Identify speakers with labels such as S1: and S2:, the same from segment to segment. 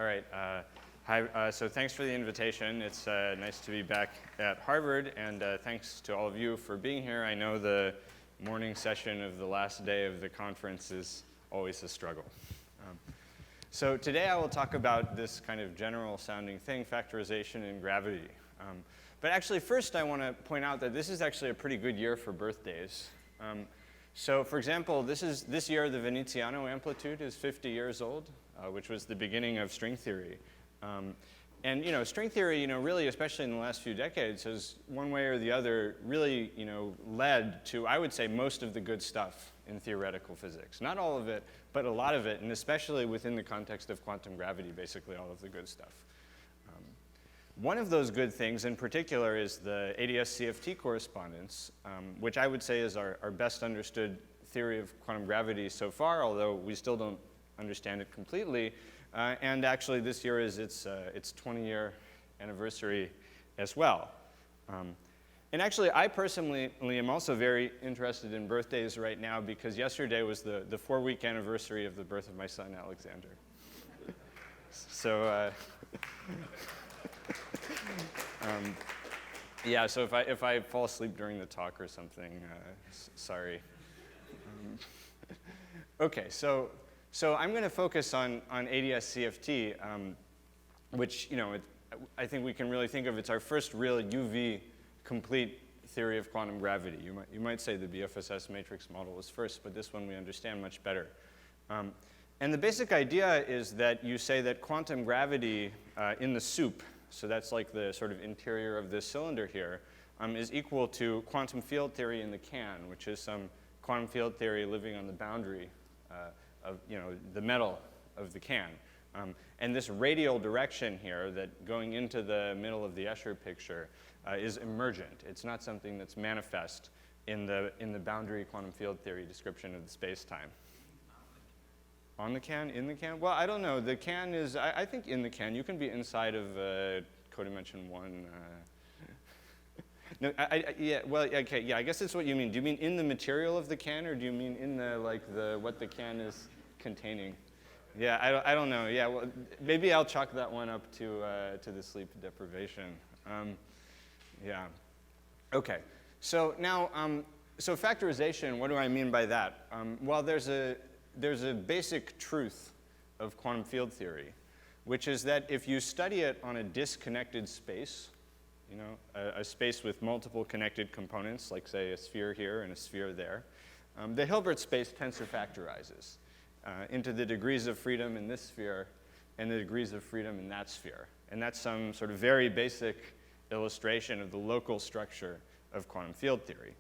S1: All right. Hi. So thanks for the invitation. It's nice to be back at Harvard, and thanks to all of you for being here. I know the morning session of the last day of the conference is always a struggle. So today I will talk about this kind of general sounding thing, factorization and gravity. But actually first I want to point out that this is actually a pretty good year for birthdays. So for example, this year the Veneziano amplitude is 50 years old, which was the beginning of string theory. And string theory, really, especially in the last few decades, has one way or the other really, led to, I would say, most of the good stuff in theoretical physics. Not all of it, but a lot of it, and especially within the context of quantum gravity, basically all of the good stuff. One of those good things in particular is the ADS-CFT correspondence, which I would say is our best understood theory of quantum gravity so far, although we still don't understand it completely. And actually this year is its 20-year anniversary as well. And actually I personally am also very interested in birthdays right now because yesterday was the 4-week anniversary of the birth of my son Alexander. So yeah, so if I fall asleep during the talk or something, sorry. Okay, so I'm going to focus on ADS-CFT, which I think we can really think of. It's our first real UV complete theory of quantum gravity. You might say the BFSS matrix model was first, but this one we understand much better. And the basic idea is that you say that quantum gravity in the soup, so that's like the sort of interior of this cylinder here, is equal to quantum field theory in the can, which is some quantum field theory living on the boundary of the metal of the can. And this radial direction here that going into the middle of the Escher picture is emergent. It's not something that's manifest in the boundary quantum field theory description of the space-time. On the can? In the can? Well, I don't know. The can is, I think in the can. You can be inside of codimension 1. No, yeah, well, okay, yeah, I guess that's what you mean. Do you mean in the material of the can, or do you mean in what the can is containing? Yeah, I don't know. Yeah, well, maybe I'll chalk that one up to the sleep deprivation. Yeah. Okay. So now, so factorization. What do I mean by that? Well, there's a basic truth of quantum field theory, which is that if you study it on a disconnected space, a space with multiple connected components, like say a sphere here and a sphere there, the Hilbert space tensor factorizes into the degrees of freedom in this sphere and the degrees of freedom in that sphere. And that's some sort of very basic illustration of the local structure of quantum field theory.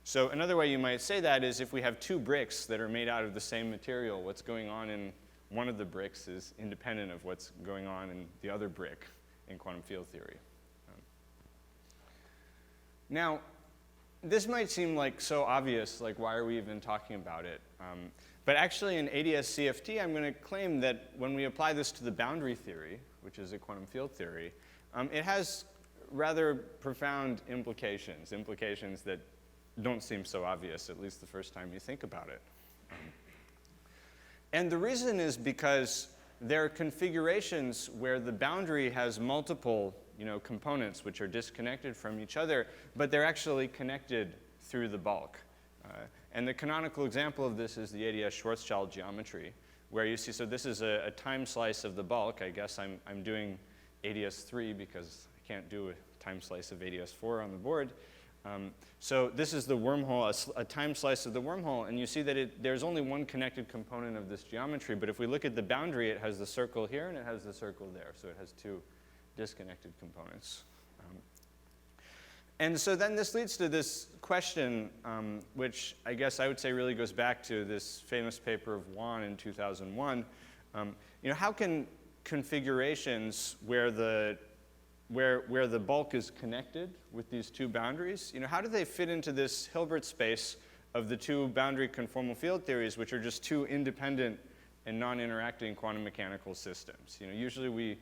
S1: So another way you might say that is if we have two bricks that are made out of the same material, what's going on in one of the bricks is independent of what's going on in the other brick in quantum field theory. Now, this might seem like so obvious, like why are we even talking about it? But actually in ADS-CFT, I'm going to claim that when we apply this to the boundary theory, which is a quantum field theory, it has rather profound implications that don't seem so obvious, at least the first time you think about it. And the reason is because there are configurations where the boundary has multiple components which are disconnected from each other, but they're actually connected through the bulk. And the canonical example of this is the ADS-Schwarzschild geometry, where you see, so this is a time slice of the bulk. I guess I'm doing ADS-3 because I can't do a time slice of ADS-4 on the board. So this is the wormhole, a time slice of the wormhole, and you see that there's only one connected component of this geometry, but if we look at the boundary, it has the circle here and it has the circle there, so it has two disconnected components. And so then this leads to this question, which I guess I would say really goes back to this famous paper of Wan in 2001. How can configurations where the bulk is connected with these two boundaries, how do they fit into this Hilbert space of the two boundary conformal field theories, which are just two independent and non-interacting quantum mechanical systems? Usually we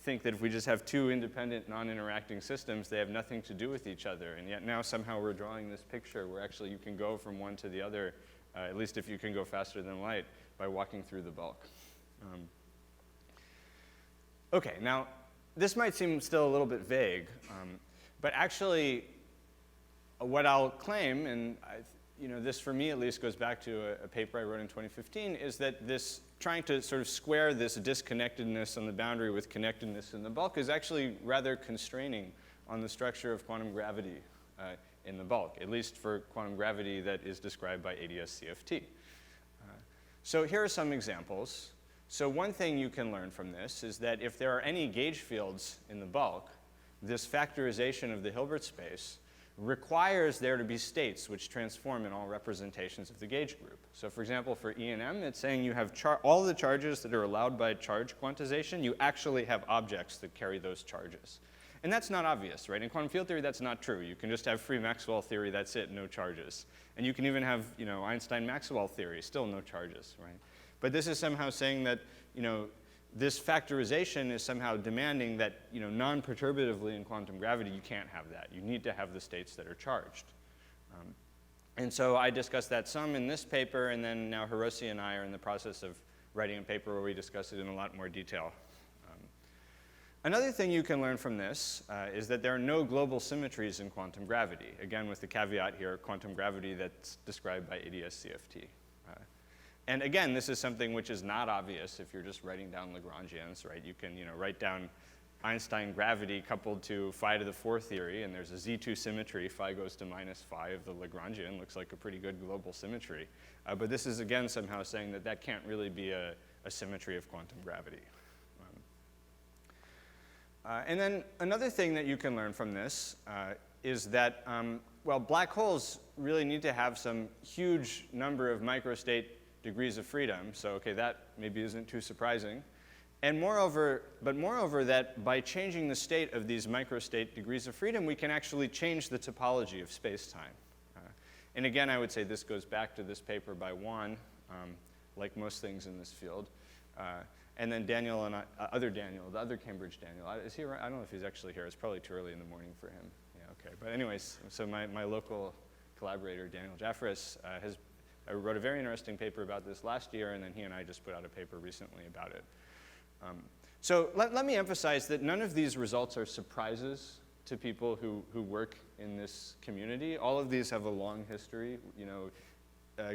S1: think that if we just have two independent, non-interacting systems, they have nothing to do with each other. And yet now somehow we're drawing this picture where actually you can go from one to the other, at least if you can go faster than light, by walking through the bulk. Okay, now this might seem still a little bit vague, but actually what I'll claim, and this for me at least goes back to a paper I wrote in 2015, is that this trying to sort of square this disconnectedness on the boundary with connectedness in the bulk is actually rather constraining on the structure of quantum gravity in the bulk, at least for quantum gravity that is described by ADS-CFT. So here are some examples. So one thing you can learn from this is that if there are any gauge fields in the bulk, this factorization of the Hilbert space requires there to be states which transform in all representations of the gauge group. So for example, for E and M, it's saying you have all the charges that are allowed by charge quantization, you actually have objects that carry those charges. And that's not obvious, right? In quantum field theory, that's not true. You can just have free Maxwell theory, that's it, no charges. And you can even have, Einstein-Maxwell theory, still no charges, right? But this is somehow saying that, this factorization is somehow demanding that, non-perturbatively in quantum gravity, you can't have that. You need to have the states that are charged. And so I discussed that some in this paper, and then now Hiroshi and I are in the process of writing a paper where we discuss it in a lot more detail. Another thing you can learn from this is that there are no global symmetries in quantum gravity. Again, with the caveat here, quantum gravity that's described by ADS-CFT. And again, this is something which is not obvious if you're just writing down Lagrangians, right? You can, write down Einstein gravity coupled to phi to the 4 theory, and there's a Z2 symmetry. Phi goes to minus phi of the Lagrangian. Looks like a pretty good global symmetry. But this is, again, somehow saying that that can't really be a symmetry of quantum gravity. And then another thing that you can learn from this is that, black holes really need to have some huge number of microstate degrees of freedom. So, okay, that maybe isn't too surprising. And moreover, that by changing the state of these microstate degrees of freedom, we can actually change the topology of space-time. And again, I would say this goes back to this paper by Juan, like most things in this field. And then Daniel and the other Cambridge Daniel. Is he around? I don't know if he's actually here. It's probably too early in the morning for him. Yeah, okay. But anyways, so my local collaborator, Daniel Jaffris, wrote a very interesting paper about this last year, and then he and I just put out a paper recently about it. So let me emphasize that none of these results are surprises to people who work in this community. All of these have a long history,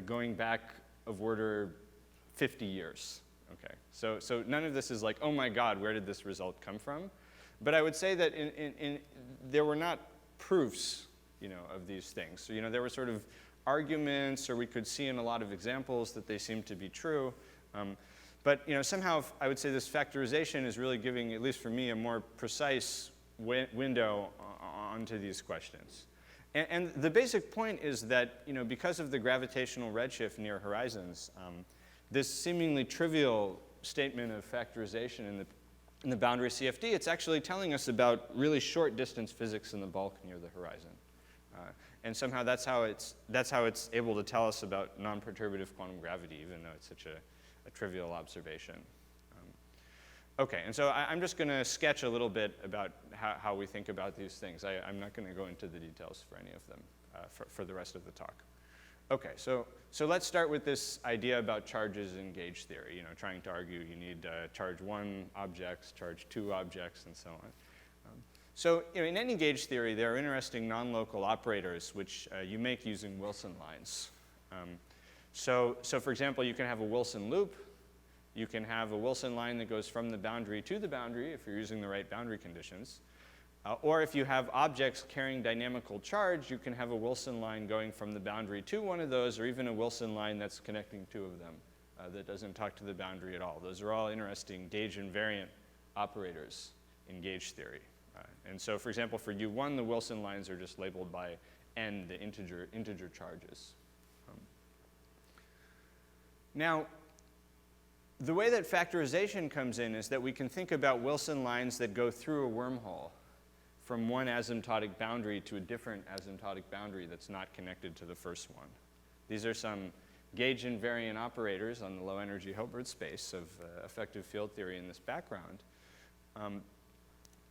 S1: going back of order 50 years. Okay, so none of this is like, oh my God, where did this result come from? But I would say that there were not proofs, of these things. So, there were sort of arguments, or we could see in a lot of examples that they seemed to be true. But, somehow I would say this factorization is really giving, at least for me, a more precise window onto these questions. And the basic point is that, because of the gravitational redshift near horizons, this seemingly trivial statement of factorization in the boundary CFD, it's actually telling us about really short distance physics in the bulk near the horizon. And somehow that's how it's able to tell us about non-perturbative quantum gravity, even though it's such a trivial observation. Okay, and so I'm just going to sketch a little bit about how we think about these things. I'm not going to go into the details for any of them for the rest of the talk. Okay, so let's start with this idea about charges in gauge theory, trying to argue you need charge 1 objects, charge 2 objects, and so on. So in any gauge theory, there are interesting non-local operators which you make using Wilson lines. So for example, you can have a Wilson loop. You can have a Wilson line that goes from the boundary to the boundary if you're using the right boundary conditions. Or if you have objects carrying dynamical charge, you can have a Wilson line going from the boundary to one of those, or even a Wilson line that's connecting 2 of them that doesn't talk to the boundary at all. Those are all interesting gauge invariant operators in gauge theory. And so, for example, for U1, the Wilson lines are just labeled by n, the integer charges. Now, the way that factorization comes in is that we can think about Wilson lines that go through a wormhole from one asymptotic boundary to a different asymptotic boundary that's not connected to the first one. These are some gauge invariant operators on the low energy Hilbert space of effective field theory in this background.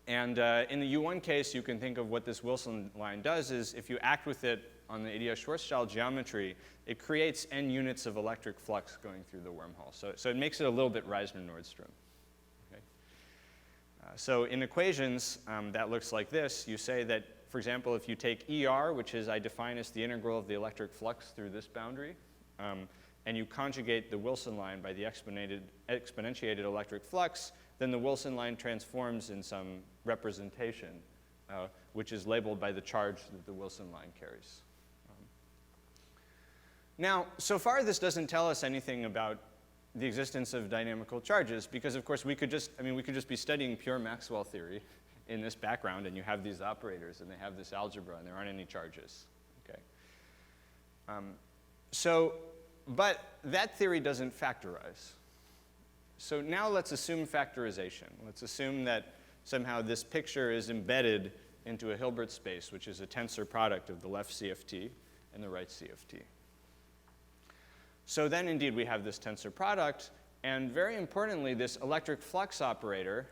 S1: In the U1 case, you can think of what this Wilson line does is if you act with it on the ADS-Schwarzschild geometry, it creates n units of electric flux going through the wormhole. So it makes it a little bit Reisner-Nordström. Okay? So in equations, that looks like this. You say that, for example, if you take ER, which is I define as the integral of the electric flux through this boundary, and you conjugate the Wilson line by the exponentiated electric flux, then the Wilson line transforms in some representation, which is labeled by the charge that the Wilson line carries. Now, so far this doesn't tell us anything about the existence of dynamical charges, because of course we could just be studying pure Maxwell theory in this background, and you have these operators, and they have this algebra, and there aren't any charges. Okay. But that theory doesn't factorize. So now let's assume factorization. Let's assume that somehow this picture is embedded into a Hilbert space, which is a tensor product of the left CFT and the right CFT. So then, indeed, we have this tensor product, and very importantly, this electric flux operator,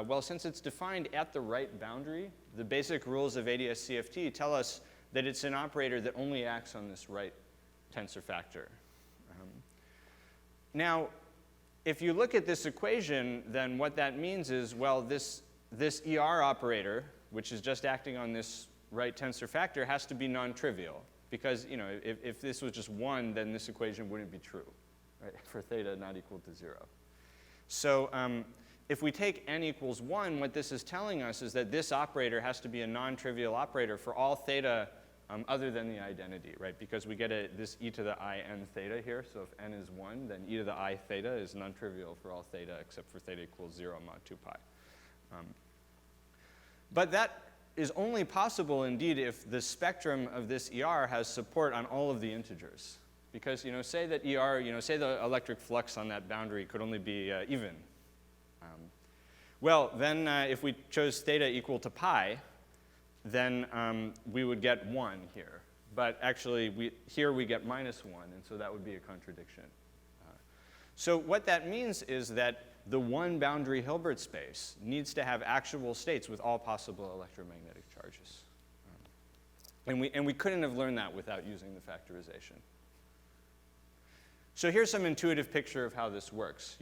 S1: well, since it's defined at the right boundary, the basic rules of ADS-CFT tell us that it's an operator that only acts on this right tensor factor. Now, if you look at this equation, then what that means is, well, this ER operator, which is just acting on this right tensor factor, has to be non-trivial. Because if this was just 1, then this equation wouldn't be true, right? For theta not equal to 0. So if we take n equals 1, what this is telling us is that this operator has to be a non-trivial operator for all theta other than the identity, right? Because we get this e to the I n theta here. So if n is 1, then e to the I theta is non-trivial for all theta except for theta equals 0 mod 2 pi. But that is only possible, indeed, if the spectrum of this ER has support on all of the integers. Because, say that ER, say the electric flux on that boundary could only be even. Well, then if we chose theta equal to pi, then we would get 1 here. But actually, here we get minus 1, and so that would be a contradiction. So what that means is that the one boundary Hilbert space needs to have actual states with all possible electromagnetic charges. And we couldn't have learned that without using the factorization. So here's some intuitive picture of how this works.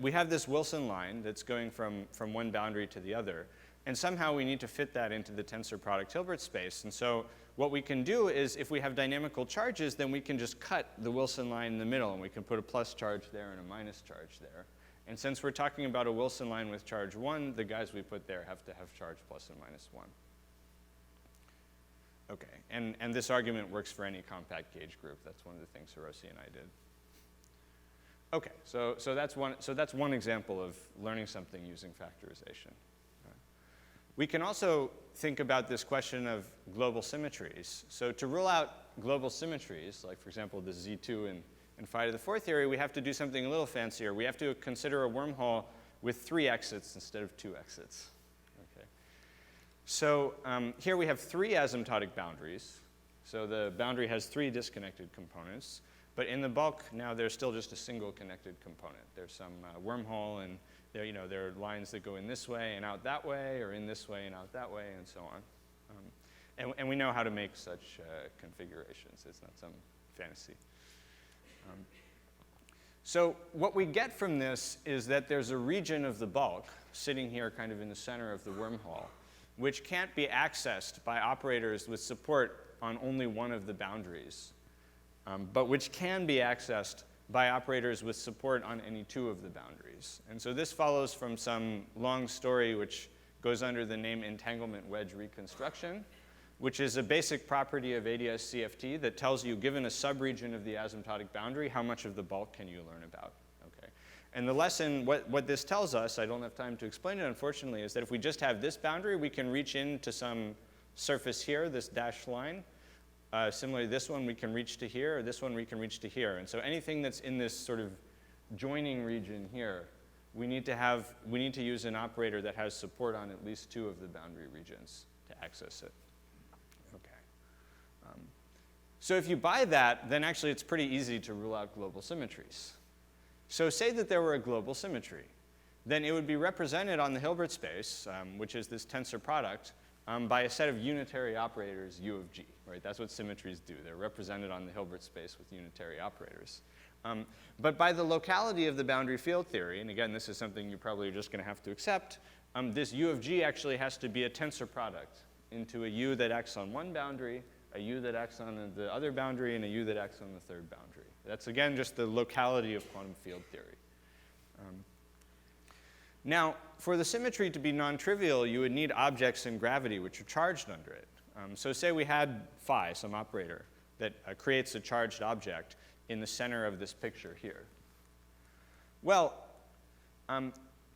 S1: We have this Wilson line that's going from one boundary to the other. And somehow we need to fit that into the tensor product Hilbert space. And so what we can do is, if we have dynamical charges, then we can just cut the Wilson line in the middle, and we can put a plus charge there and a minus charge there. And since we're talking about a Wilson line with charge 1, the guys we put there have to have charge plus and minus 1. Okay, and this argument works for any compact gauge group. That's one of the things Hiroshi and I did. Okay, so that's one example of learning something using factorization. We can also think about this question of global symmetries. So to rule out global symmetries, like for example the Z2 and phi to the 4th theory, we have to do something a little fancier. We have to consider a wormhole with 3 exits instead of 2 exits. Okay. So here we have 3 asymptotic boundaries. So the boundary has 3 disconnected components. But in the bulk, now there's still just a single connected component. There's some wormhole, and there are lines that go in this way and out that way, or in this way and out that way, and so on. And we know how to make such configurations. It's not some fantasy. So what we get from this is that there's a region of the bulk sitting here kind of in the center of the wormhole, which can't be accessed by operators with support on only one of the boundaries, but which can be accessed by operators with support on any 2 of the boundaries. And so this follows from some long story which goes under the name entanglement wedge reconstruction, which is a basic property of ADS-CFT that tells you, given a subregion of the asymptotic boundary, how much of the bulk can you learn about. Okay. And the lesson, what this tells us, I don't have time to explain it unfortunately, is that if we just have this boundary, we can reach into some surface here, this dashed line. Similarly, this one we can reach to here, or this one we can reach to here. And so anything that's in this sort of joining region here, we need to use an operator that has support on at least 2 of the boundary regions to access it. Okay. So if you buy that, then actually it's pretty easy to rule out global symmetries. So say that there were a global symmetry. Then it would be represented on the Hilbert space, which is this tensor product, by a set of unitary operators U of G, right? That's what symmetries do. They're represented on the Hilbert space with unitary operators. But by the locality of the boundary field theory, and again, this is something you probably are just going to have to accept, this U of G actually has to be a tensor product into a U that acts on one boundary, a U that acts on the other boundary, and a U that acts on the third boundary. That's, again, just the locality of quantum field theory. Now, for the symmetry to be non-trivial, you would need objects in gravity which are charged under it. So say we had phi, some operator, that creates a charged object in the center of this picture here. Well,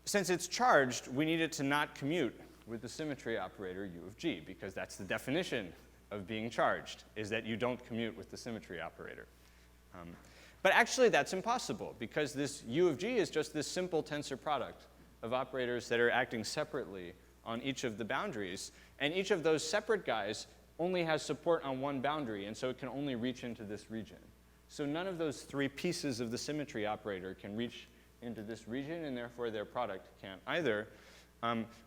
S1: since it's charged, we need it to not commute with the symmetry operator U of G, because that's the definition of being charged, is that you don't commute with the symmetry operator. But actually, that's impossible, because this U of G is just this simple tensor product of operators that are acting separately on each of the boundaries. And each of those separate guys only has support on one boundary, and so it can only reach into this region. So none of those three pieces of the symmetry operator can reach into this region, and therefore their product can't either,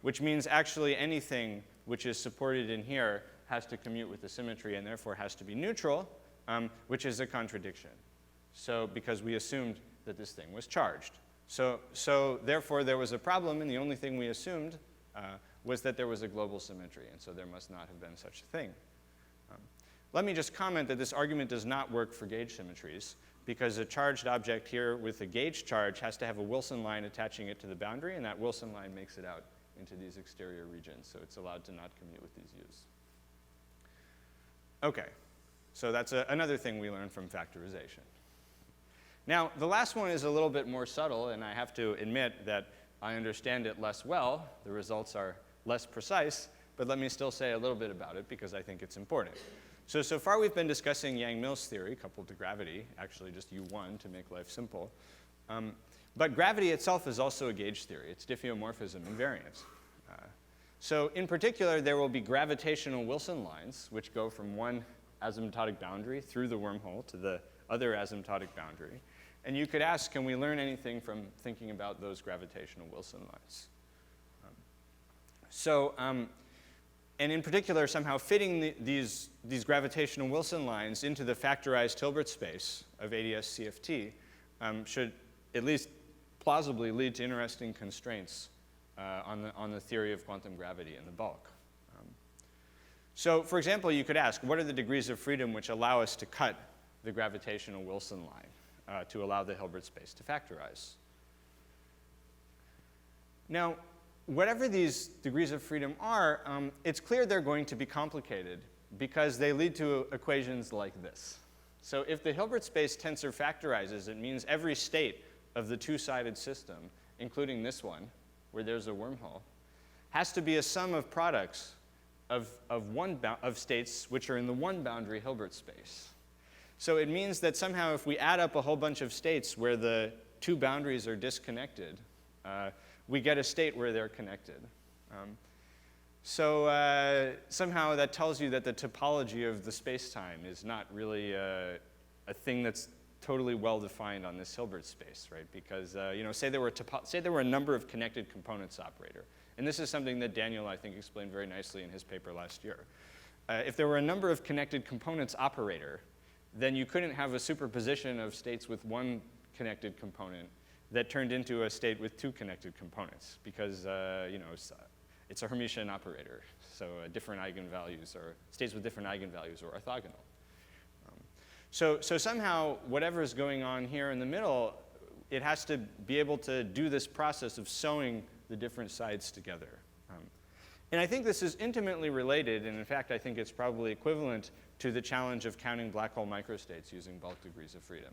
S1: which means actually anything which is supported in here has to commute with the symmetry and therefore has to be neutral, which is a contradiction. So because we assumed that this thing was charged. So therefore there was a problem, and the only thing we assumed was that there was a global symmetry, and so there must not have been such a thing. Let me just comment that this argument does not work for gauge symmetries, because a charged object here with a gauge charge has to have a Wilson line attaching it to the boundary, and that Wilson line makes it out into these exterior regions, so it's allowed to not commute with these U's. Okay, so that's another thing we learned from factorization. Now, the last one is a little bit more subtle, and I have to admit that I understand it less well. The results are less precise, but let me still say a little bit about it because I think it's important. So far we've been discussing Yang-Mills theory coupled to gravity, actually just U1 to make life simple. But gravity itself is also a gauge theory. It's diffeomorphism invariant. So in particular, there will be gravitational Wilson lines, which go from one asymptotic boundary through the wormhole to the other asymptotic boundary. And you could ask, can we learn anything from thinking about those gravitational Wilson lines? And in particular, somehow fitting these gravitational Wilson lines into the factorized Hilbert space of ADS CFT should at least plausibly lead to interesting constraints on the theory of quantum gravity in the bulk. So for example, you could ask, what are the degrees of freedom which allow us to cut the gravitational Wilson line to allow the Hilbert space to factorize? Now, whatever these degrees of freedom are, it's clear they're going to be complicated because they lead to equations like this. So if the Hilbert space tensor factorizes, it means every state of the two-sided system, including this one, where there's a wormhole, has to be a sum of products of states which are in the one-boundary Hilbert space. So it means that somehow if we add up a whole bunch of states where the two boundaries are disconnected, we get a state where they're connected. Somehow that tells you that the topology of the space-time is not really a thing that's totally well-defined on this Hilbert space, right? Because say there were a number of connected components operator. And this is something that Daniel, I think, explained very nicely in his paper last year. If there were a number of connected components operator, then you couldn't have a superposition of states with one connected component that turned into a state with two connected components, because it's a Hermitian operator, so different eigenvalues or states with different eigenvalues are orthogonal. So somehow, whatever is going on here in the middle, it has to be able to do this process of sewing the different sides together. And I think this is intimately related, and in fact, I think it's probably equivalent to the challenge of counting black hole microstates using bulk degrees of freedom.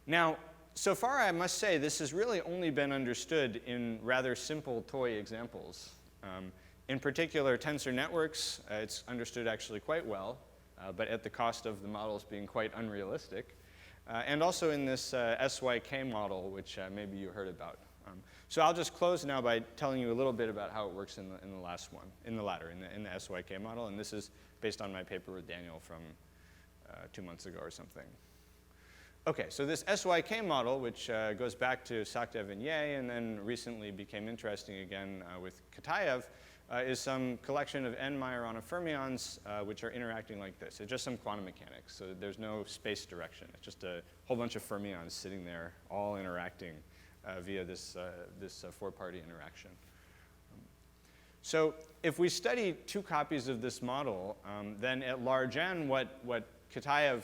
S1: Now, so far, I must say, this has really only been understood in rather simple toy examples. In particular, tensor networks, it's understood actually quite well, but at the cost of the models being quite unrealistic. And also in this SYK model, which maybe you heard about. So I'll just close now by telling you a little bit about how it works in the latter, in the SYK model. And this is based on my paper with Daniel from 2 months ago or something. OK, so this SYK model, which goes back to Sakdev and Ye, and then recently became interesting again with Kataev, is some collection of n Majorana fermions which are interacting like this. It's just some quantum mechanics, so there's no space direction. It's just a whole bunch of fermions sitting there, all interacting via this four-party interaction. So if we study two copies of this model, then at large n, what Kitaev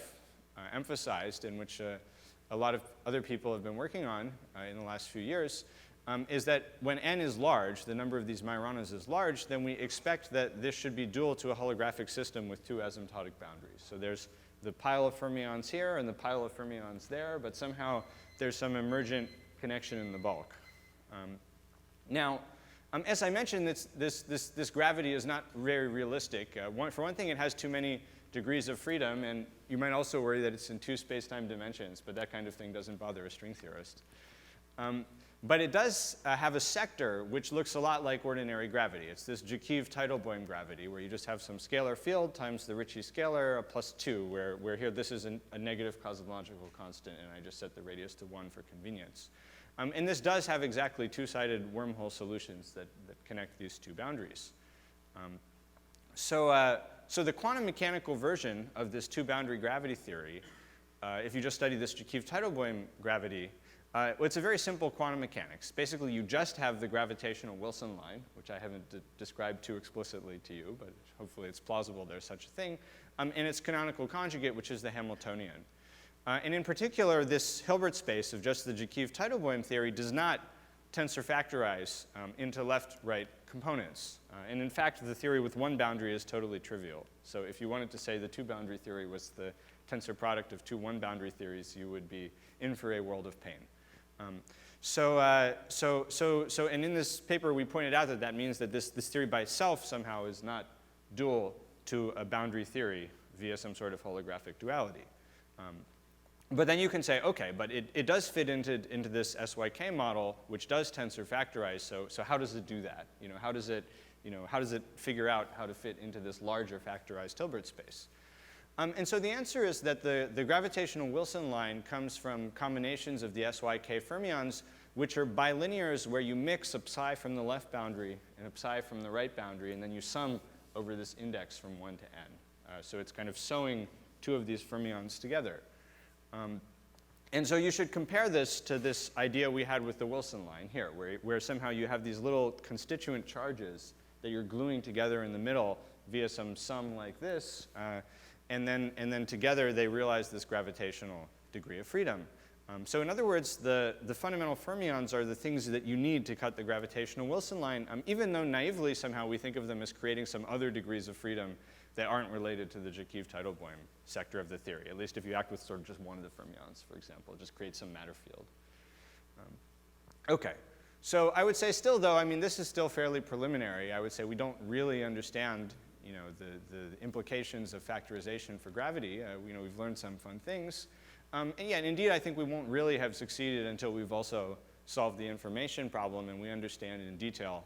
S1: emphasized, and which a lot of other people have been working on in the last few years, is that when n is large, the number of these Majoranas is large, then we expect that this should be dual to a holographic system with two asymptotic boundaries. So there's the pile of fermions here and the pile of fermions there, but somehow there's some emergent connection in the bulk. Now, as I mentioned, this gravity is not very realistic. For one thing, it has too many degrees of freedom, and you might also worry that it's in two space-time dimensions, but that kind of thing doesn't bother a string theorist. But it does have a sector which looks a lot like ordinary gravity. It's this Jakiv-Teitelbaum gravity, where you just have some scalar field times the Ricci scalar, a +2, where here this is a negative cosmological constant, and I just set the radius to 1 for convenience. And this does have exactly two-sided wormhole solutions that connect these two boundaries. So the quantum mechanical version of this two-boundary gravity theory, if you just study this Jakiv-Teitelbaum gravity, well, it's a very simple quantum mechanics. Basically, you just have the gravitational Wilson line, which I haven't described too explicitly to you, but hopefully it's plausible there's such a thing, and its canonical conjugate, which is the Hamiltonian. And in particular, this Hilbert space of just the Jakiv-Teitelbaum theory does not tensor factorize into left-right components. And in fact, the theory with one boundary is totally trivial. So if you wanted to say the two-boundary theory was the tensor product of two one-boundary theories, you would be in for a world of pain. And in this paper, we pointed out that that means that this theory by itself somehow is not dual to a boundary theory via some sort of holographic duality. But then you can say, okay, but it does fit into this SYK model, which does tensor factorize. So how does it do that? How does it figure out how to fit into this larger factorized Hilbert space? And so the answer is that the gravitational Wilson line comes from combinations of the SYK fermions, which are bilinears where you mix a psi from the left boundary and a psi from the right boundary, and then you sum over this index from 1 to n. So it's kind of sewing two of these fermions together. And so you should compare this to this idea we had with the Wilson line here, where somehow you have these little constituent charges that you're gluing together in the middle via some sum like this, and then together they realize this gravitational degree of freedom. So in other words, the fundamental fermions are the things that you need to cut the gravitational Wilson line, even though naively somehow we think of them as creating some other degrees of freedom that aren't related to the Jakiv-Teitelbaum sector of the theory, at least if you act with sort of just one of the fermions, for example, just create some matter field. Okay, so I would say still though, I mean, this is still fairly preliminary. I would say we don't really understand the implications of factorization for gravity. We've learned some fun things. And yeah, and indeed, I think we won't really have succeeded until we've also solved the information problem and we understand in detail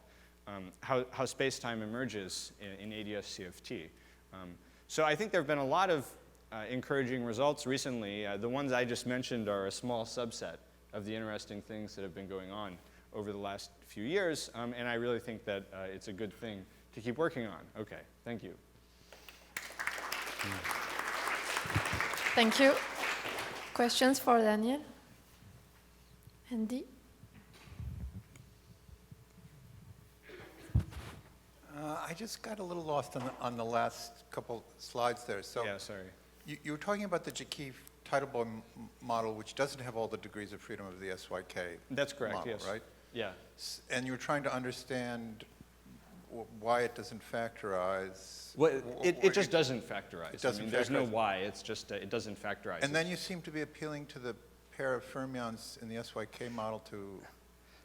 S1: how space-time emerges in ADS-CFT. So I think there have been a lot of encouraging results recently. The ones I just mentioned are a small subset of the interesting things that have been going on over the last few years, and I really think that it's a good thing to keep working on. Okay, thank you.
S2: Thank you. Questions for Daniel? Andy?
S3: I just got a little lost on the last couple slides there. So
S1: yeah, sorry.
S3: You were talking about the Jakiv-Teitelbaum model, which doesn't have all the degrees of freedom of the SYK
S1: That's correct,
S3: model,
S1: yes.
S3: right?
S1: Yeah.
S3: And you were trying to understand why it doesn't factorize.
S1: Well, it just doesn't factorize.
S3: It doesn't
S1: There's no
S3: factorize.
S1: why, it's just it doesn't factorize.
S3: And then you seem to be appealing to the pair of fermions in the SYK model to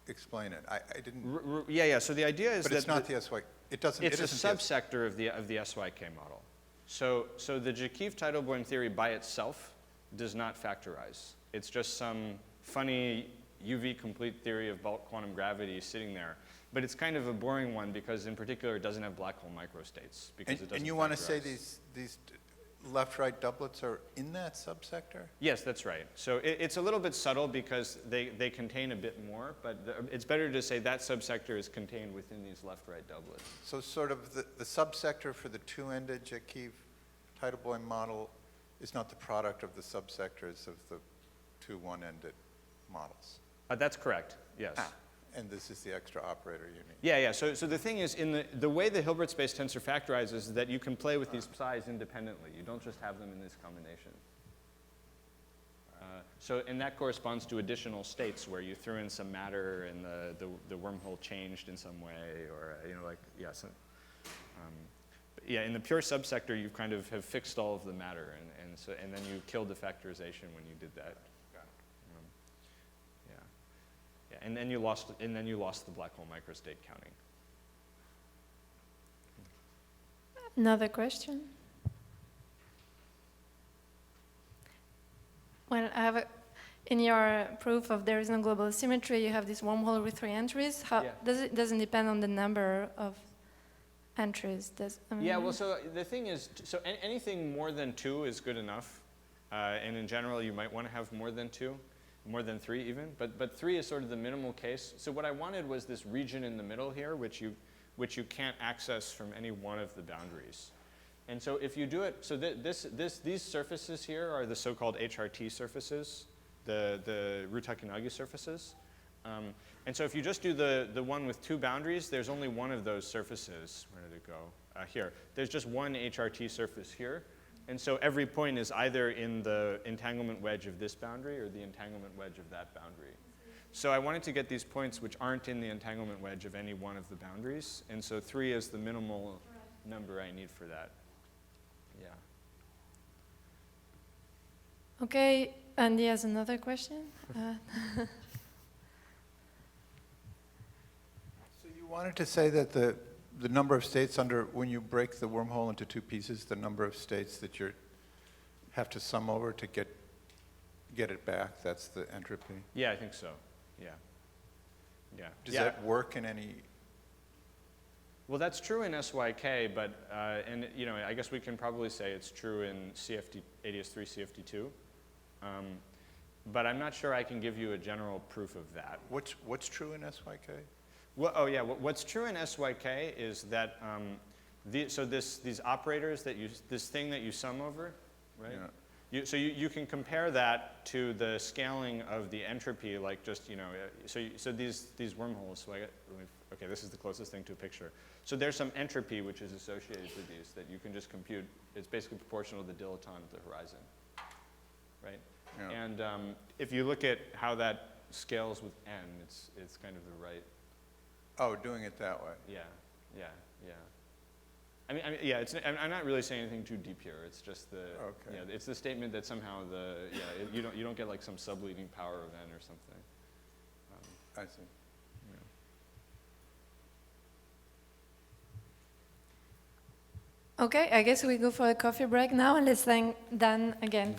S3: explain it. I didn't.
S1: Yeah. So the idea is
S3: but
S1: that
S3: it's not the SYK. It doesn't.
S1: It's
S3: it
S1: a
S3: isn't
S1: subsector of the SYK model. So the Jakiv-Teitelbaum theory by itself does not factorize. It's just some funny UV complete theory of bulk quantum gravity sitting there. But it's kind of a boring one because, in particular, it doesn't have black hole microstates because it doesn't.
S3: And you want to say
S1: factorize.
S3: these left-right doublets are in that subsector?
S1: Yes, that's right. So it's a little bit subtle because they contain a bit more, but it's better to say that subsector is contained within these left-right doublets.
S3: So sort of the subsector for the two-ended Jakiv-Teitelbaum model is not the product of the subsectors of the two one-ended models.
S1: That's correct, yes.
S3: And this is the extra operator you need.
S1: Yeah. So the thing is, in the way the Hilbert space tensor factorizes is that you can play with these psi's independently. You don't just have them in this combination. And that corresponds to additional states where you threw in some matter and the wormhole changed in some way, or in the pure subsector, you kind of have fixed all of the matter, and then you killed the factorization when you did that. And then you lost the black hole microstate counting.
S2: Another question? Well, I have in your proof of there is no global symmetry, you have this wormhole with 3 entries. How doesn't depend on the number of entries?
S1: So the thing is, anything more than 2 is good enough. And in general, you might want to have more than 2. More than 3 even, but 3 is sort of the minimal case. So what I wanted was this region in the middle here, which you can't access from any one of the boundaries. And so if you do it, so these surfaces here are the so-called Hrt surfaces, the Rutakinagi surfaces. And so if you just do the one with 2 boundaries, there's only one of those surfaces. Where did it go? Here. There's just one Hrt surface here. And so every point is either in the entanglement wedge of this boundary or the entanglement wedge of that boundary. So I wanted to get these points which aren't in the entanglement wedge of any one of the boundaries. And so 3 is the minimal number I need for that. Yeah.
S2: Okay, Andy has another question.
S3: So you wanted to say that the number of states when you break the wormhole into 2 pieces, the number of states that you have to sum over to get it back, that's the entropy?
S1: Yeah, I think so. Yeah.
S3: Does that work in any?
S1: Well, that's true in SYK, but I guess we can probably say it's true in ADS3 CFT2. But I'm not sure I can give you a general proof of that.
S3: What's true in SYK?
S1: Well, what's true in SYK is that these operators this thing that you sum over, right? Yeah. You can compare that to the scaling of the entropy, like just so these wormholes. So okay, this is the closest thing to a picture. So there's some entropy which is associated with these that you can just compute. It's basically proportional to the dilaton at the horizon, right? Yeah. And if you look at how that scales with n, it's kind of the right.
S3: Oh, doing it that way.
S1: Yeah. I'm not really saying anything too deep here. It's just it's the statement that somehow you don't get like some subleading power of n or something.
S3: I see.
S2: Okay, I guess we go for a coffee break now, and let's thank Dan again.